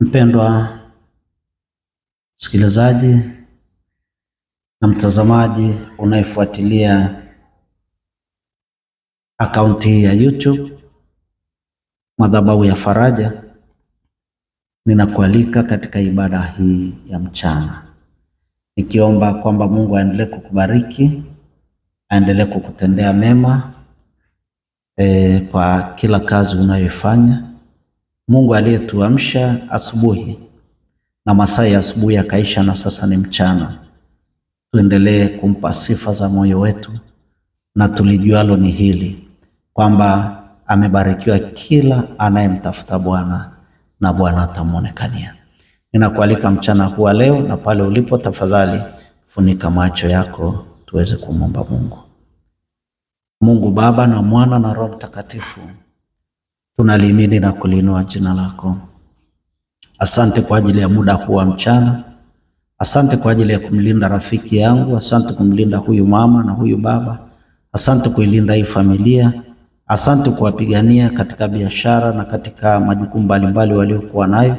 Mpendwa msikilizaji na mtazamaji unayefuatilia akaunti hii ya YouTube Madhabahu ya Faraja, ninakualika katika ibada hii ya mchana, nikiomba kwamba Mungu aendelee kukubariki, aendelee kukutendea mema kwa kila kazi unayoifanya. Mungu aliyetuamsha asubuhi na masaa ya asubuhi yakaisha na sasa ni mchana, tuendelee kumpa sifa za moyo wetu, na tulijualo ni hili kwamba amebarikiwa kila anayemtafuta Bwana na Bwana atamuonekania. Ninakualika mchana huu leo, na pale ulipo tafadhali funika macho yako tuweze kumwomba Mungu. Mungu Baba na Mwana na Roho Mtakatifu, tunalihimidi na kuliinua jina lako. Asante kwa ajili ya muda huu wa mchana. Asante kwa ajili ya kumlinda rafiki yangu. Asante kumlinda huyu mama na huyu baba. Asante kuilinda hii familia. Asante kuwapigania katika biashara na katika majukumu mbalimbali waliokuwa nayo.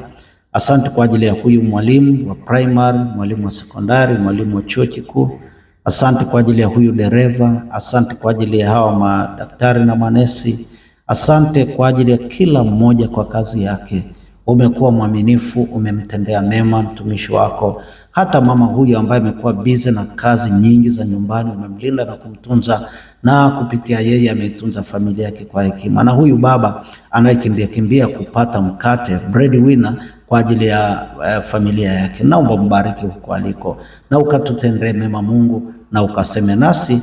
Asante kwa ajili ya huyu mwalimu wa primary, mwalimu wa sekondari, mwalimu wa chuo kikuu. Asante kwa ajili ya huyu dereva. Asante kwa ajili ya hawa madaktari na manesi. Asante kwa ajili ya kila mmoja kwa kazi yake. Umekuwa mwaminifu, umemtendea mema mtumishi wako. Hata mama huyu ambaye amekuwa busy na kazi nyingi za nyumbani, umemlinda na kumtunza, na kupitia yeye ameitunza familia yake kwa hekima. Na huyu baba anayekimbia kupata mkate, breadwinner kwa ajili ya familia yake, naomba mbariki huko aliko, na ukatutendee mema Mungu, na ukaseme nasi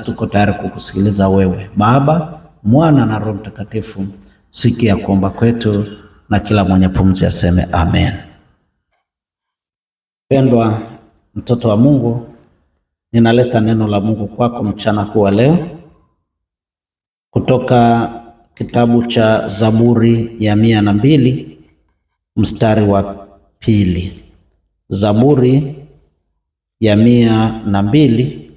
tuko tayari kukusikiliza wewe. Baba, Mwana na Roho Mtakatifu, sikia kuomba kwetu, na kila mwenye pumzi aseme amen. Pendwa mtoto wa Mungu, ninaleta neno la Mungu kwako mchana huu leo kutoka kitabu cha Zaburi ya 102 mstari wa 2. Zaburi ya 102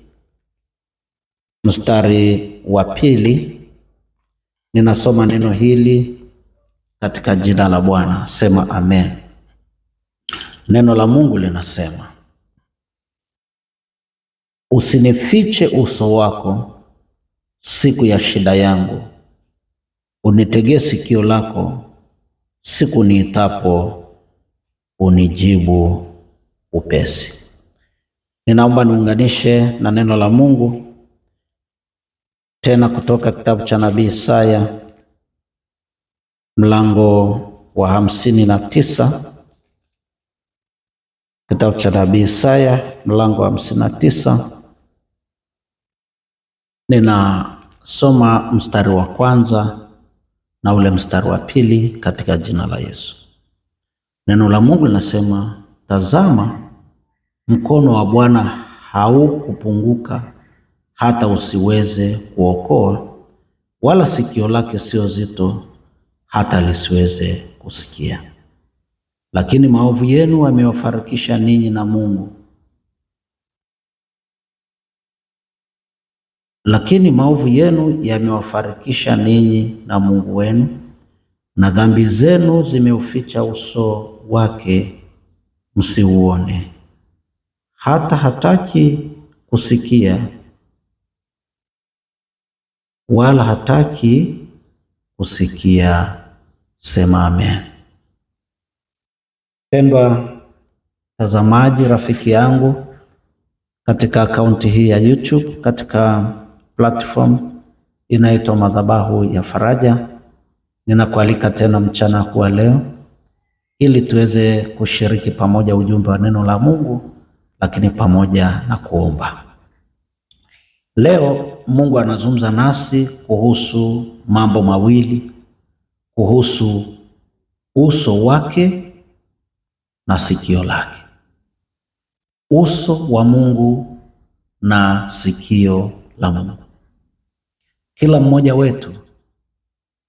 mstari wa 2. Ninasoma neno hili katika jina la Bwana, sema amen. Neno la Mungu linasema, usinifiche uso wako siku ya shida yangu, unitegee sikio lako siku niitapo, unijibu upesi. Ninaomba niunganishe na neno la Mungu tena kutoka kitabu cha nabii Isaya mlango wa 59. Kitabu cha nabii Isaya mlango wa 59. Ninasoma mstari wa kwanza na ule mstari wa 2 katika jina la Yesu. Neno la Mungu linasema, tazama, mkono wa Bwana haukupunguka hata usiweze kuokoa, wala sikio lake sio zito hata lisiweze kusikia. Lakini maovu yenu yamewafarikisha ninyi na Mungu. Lakini maovu yenu yamewafarikisha ninyi na Mungu wenu, na dhambi zenu zimeuficha uso wake msiuone. Hata hataki kusikia, wala hataki kusikia. Sema amen. Pendwa tazamaji, rafiki yangu katika akaunti hii ya YouTube, katika platform inaitwa Madhabahu ya Faraja, ninakualika tena mchana huu leo ili tuweze kushiriki pamoja ujumbe wa neno la Mungu, lakini pamoja na kuomba. Leo Mungu anazungumza nasi kuhusu mambo mawili, kuhusu uso wake na sikio lake. Uso wa Mungu na sikio la Mungu. Kila mmoja wetu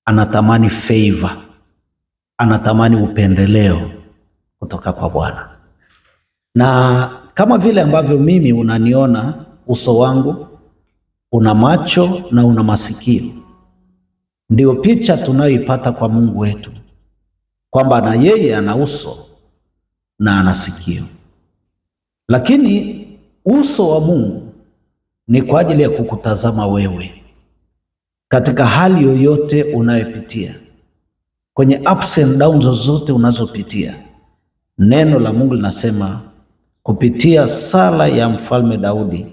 anatamani favor, anatamani upendeleo kutoka kwa Bwana. Na kama vile ambavyo mimi unaniona, uso wangu una macho na una masikio, ndio picha tunayoipata kwa Mungu wetu. kwamba na yeye ana uso na ana sikio, lakini uso wa Mungu ni kwa ajili ya kukutazama wewe katika hali yoyote unayopitia, kwenye ups and downs zozote unazopitia. Neno la Mungu linasema kupitia sala ya Mfalme Daudi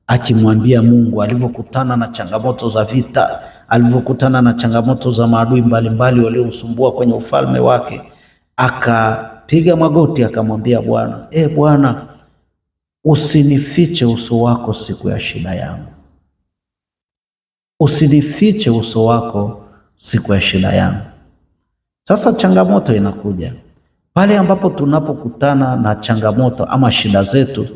akimwambia Mungu alivyokutana na changamoto za vita, alivyokutana na changamoto za maadui mbalimbali waliomsumbua kwenye ufalme wake, akapiga magoti akamwambia Bwana, Bwana, usinifiche uso wako siku ya shida yangu. Usinifiche uso wako siku ya shida yangu. Sasa changamoto inakuja pale ambapo tunapokutana na changamoto ama shida zetu,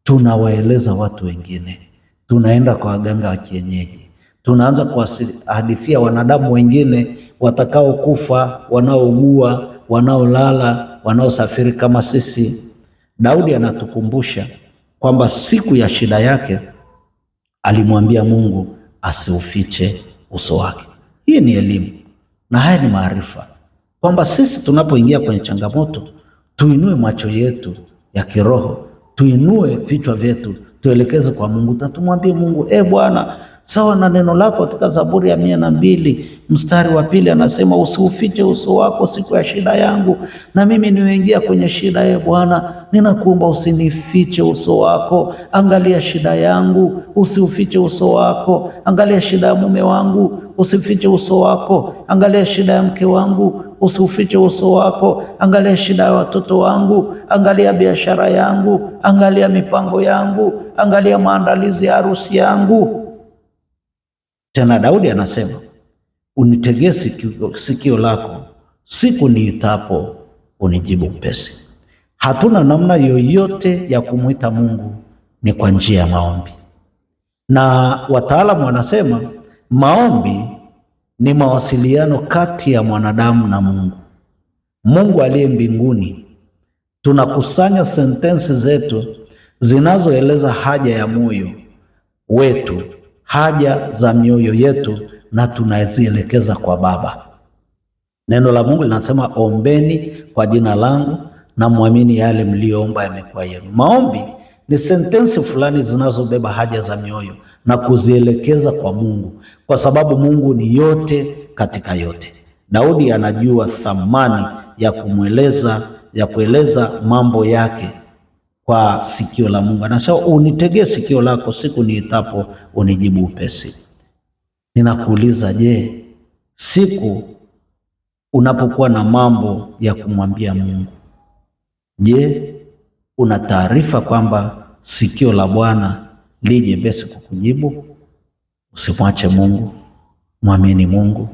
tunawaeleza watu wengine, tunaenda kwa waganga wa kienyeji, tunaanza kuhadithia wanadamu wengine watakao kufa, wanaougua, wanaolala, wanaosafiri kama sisi. Daudi anatukumbusha kwamba siku ya shida yake alimwambia Mungu asiufiche uso wake. Hii ni elimu na haya ni maarifa, kwamba sisi tunapoingia kwenye changamoto tuinue macho yetu ya kiroho, tuinue vichwa vyetu, tuelekeze kwa Mungu na tumwambie Mungu, Bwana, sawa na neno lako katika Zaburi ya 102 mstari wa 2 anasema usiufiche uso wako siku ya shida yangu. Na mimi nimeingia kwenye shida, Bwana, ninakuomba usinifiche uso wako. Angalia shida yangu, usiufiche uso wako. Angalia shida ya mume wangu, usifiche uso wako. Angalia shida ya mke wangu, usiufiche uso wako. Angalia shida ya watoto wangu, angalia biashara yangu, angalia mipango yangu, angalia maandalizi ya harusi yangu. Tena Daudi anasema unitegee sikio lako siku niitapo, unijibu upesi. Hatuna namna yoyote ya kumwita Mungu, ni kwa njia ya maombi. Na wataalamu wanasema maombi ni mawasiliano kati ya mwanadamu na Mungu. Mungu aliye mbinguni, tunakusanya sentensi zetu zinazoeleza haja ya moyo wetu, haja za mioyo yetu, na tunazielekeza kwa Baba. Neno la Mungu linasema ombeni kwa jina langu na muamini yale mlioomba yamekuwa yenu. Maombi ni sentensi fulani zinazobeba haja za mioyo na kuzielekeza kwa Mungu, kwa sababu Mungu ni yote katika yote. Daudi anajua thamani ya kueleza mambo yake kwa sikio la Mungu. Anasema unitegee sikio lako siku niitapo, unijibu upesi. Ninakuuliza, je, siku unapokuwa na mambo ya kumwambia Mungu, je, una taarifa kwamba sikio la Bwana lije besi kukujibu? Usimwache Mungu, mwamini Mungu,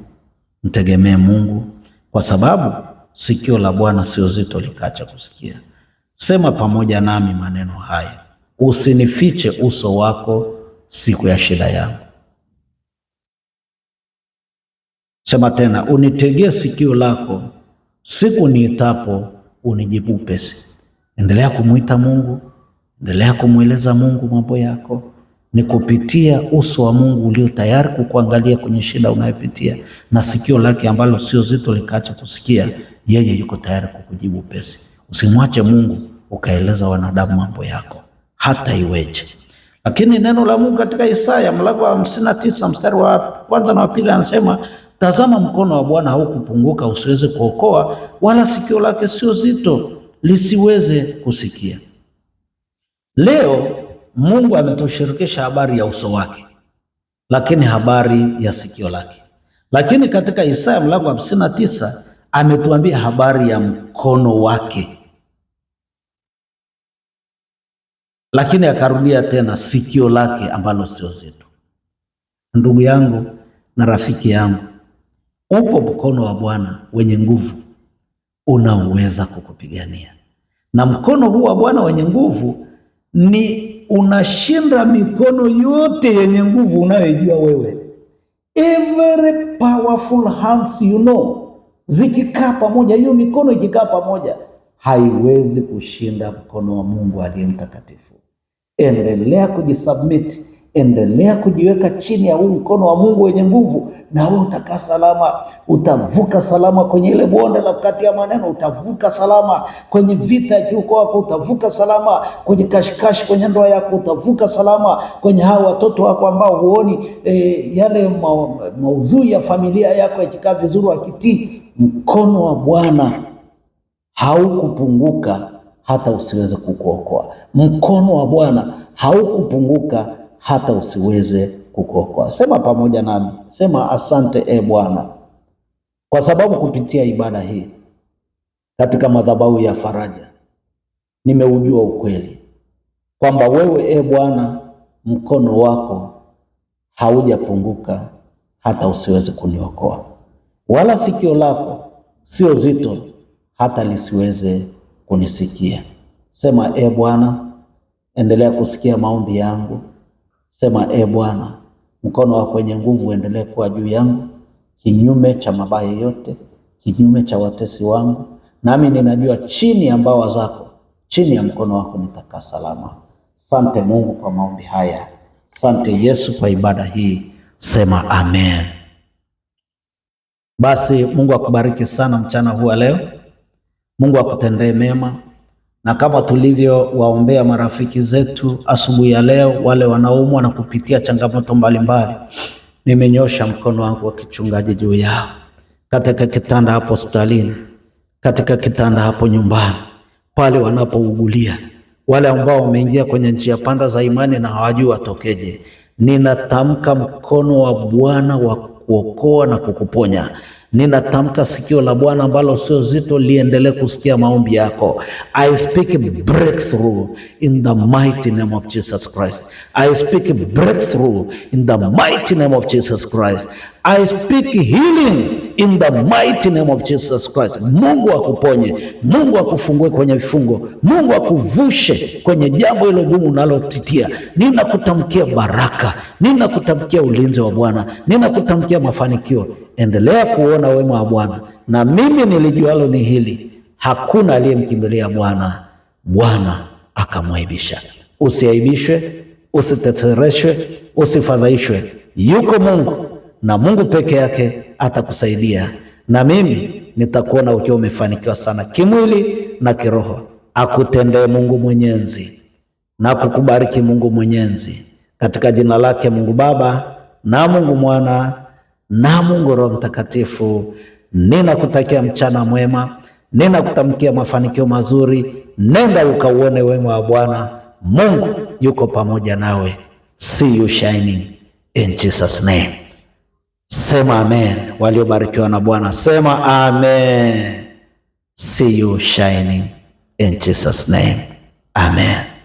mtegemee Mungu, kwa sababu sikio la Bwana sio zito likacha kusikia. Sema pamoja nami maneno haya: usinifiche uso wako siku ya shida yangu. Sema tena, unitegee sikio lako siku niitapo, unijibu upesi. Endelea kumuita Mungu, endelea kumweleza Mungu mambo yako. Ni kupitia uso wa Mungu ulio tayari kukuangalia kwenye shida unayopitia, na sikio lake ambalo sio zito likaacha kusikia, yeye yuko tayari kukujibu upesi. Usimwache Mungu ukaeleza wanadamu mambo yako hata iweje. Lakini neno la Mungu katika Isaya mlango wa 59 mstari wa 1 na wa 2 anasema, tazama mkono wa Bwana haukupunguka usiweze kuokoa, wala sikio lake sio zito lisiweze kusikia. Leo Mungu ametushirikisha habari ya uso wake, lakini habari ya sikio lake. Lakini katika Isaya mlango wa 59 ametuambia habari ya mkono wake, lakini akarudia tena sikio lake ambalo sio zito. Ndugu yangu na rafiki yangu, upo mkono wa Bwana wenye nguvu unaoweza kukupigania, na mkono huu wa Bwana wenye nguvu ni unashinda mikono yote yenye nguvu unayojua wewe. Every powerful hands zikikaa pamoja, hiyo mikono ikikaa pamoja haiwezi kushinda mkono wa Mungu aliye mtakatifu. Endelea kujisubmit, Endelea kujiweka chini ya huu mkono wa Mungu wenye nguvu, na wewe utakaa salama. Utavuka salama kwenye ile bonde la kati ya maneno, utavuka salama kwenye vita ya kiuko wako, utavuka salama kwenye kashikashi kwenye ndoa yako, utavuka salama kwenye hao watoto wako ambao huoni yale maudhui ya familia yako yakikaa vizuri wakitii. Mkono wa Bwana haukupunguka hata usiweze kukuokoa. Mkono wa Bwana haukupunguka hata usiweze kukuokoa. Sema pamoja nami, sema asante Bwana, kwa sababu kupitia ibada hii katika madhabahu ya faraja nimeujua ukweli kwamba wewe Bwana, mkono wako haujapunguka hata usiweze kuniokoa, wala sikio lako sio zito hata lisiweze kunisikia. Sema Bwana, endelea kusikia maombi yangu. Sema Bwana, mkono wako wenye nguvu endelee kuwa juu yangu, kinyume cha mabaya yote, kinyume cha watesi wangu. Nami ninajua chini ya mbawa zako, chini ya mkono wako nitakaa salama. Sante Mungu kwa maombi haya. Sante Yesu kwa ibada hii. Sema amen. Basi Mungu akubariki sana mchana huu leo. Mungu akutendee mema, na kama tulivyo waombea marafiki zetu asubuhi ya leo, wale wanaumwa na kupitia changamoto mbalimbali, nimenyosha mkono wangu wa kichungaji juu yao, katika kitanda hapo hospitalini, katika kitanda hapo nyumbani, pale wanapougulia, wale ambao wameingia kwenye njia panda za imani na hawajui watokeje. Ninatamka mkono wa Bwana wa kuokoa na kukuponya. Ninatamka sikio la Bwana ambalo sio zito liendelee kusikia maombi yako. I speak breakthrough in the mighty name of Jesus Christ. I speak breakthrough in the mighty name of Jesus Christ. I speak healing in the mighty name of Jesus Christ. Mungu akuponye, Mungu akufungue kwenye vifungo, Mungu akuvushe kwenye jambo hilo gumu unalopitia. Ninakutamkia baraka, ninakutamkia ulinzi wa Bwana, ninakutamkia mafanikio. Endelea kuona wema wa Bwana, na mimi nilijualo ni hili: hakuna aliyemkimbilia Bwana, Bwana akamwaibisha. Usiaibishwe, usitetereshwe, usifadhaishwe. Yuko Mungu, na Mungu peke yake atakusaidia, na mimi nitakuona ukiwa umefanikiwa sana kimwili na kiroho. Akutendee Mungu Mwenyezi na kukubariki Mungu Mwenyezi, katika jina lake Mungu Baba na Mungu Mwana na Mungu Roho Mtakatifu. Ninakutakia mchana mwema, ninakutamkia mafanikio mazuri. Nenda ukauone wema wa Bwana. Mungu yuko pamoja nawe. See you shining in Jesus name. Sema amen. Waliobarikiwa na Bwana sema amen. See you shining in Jesus name. Amen.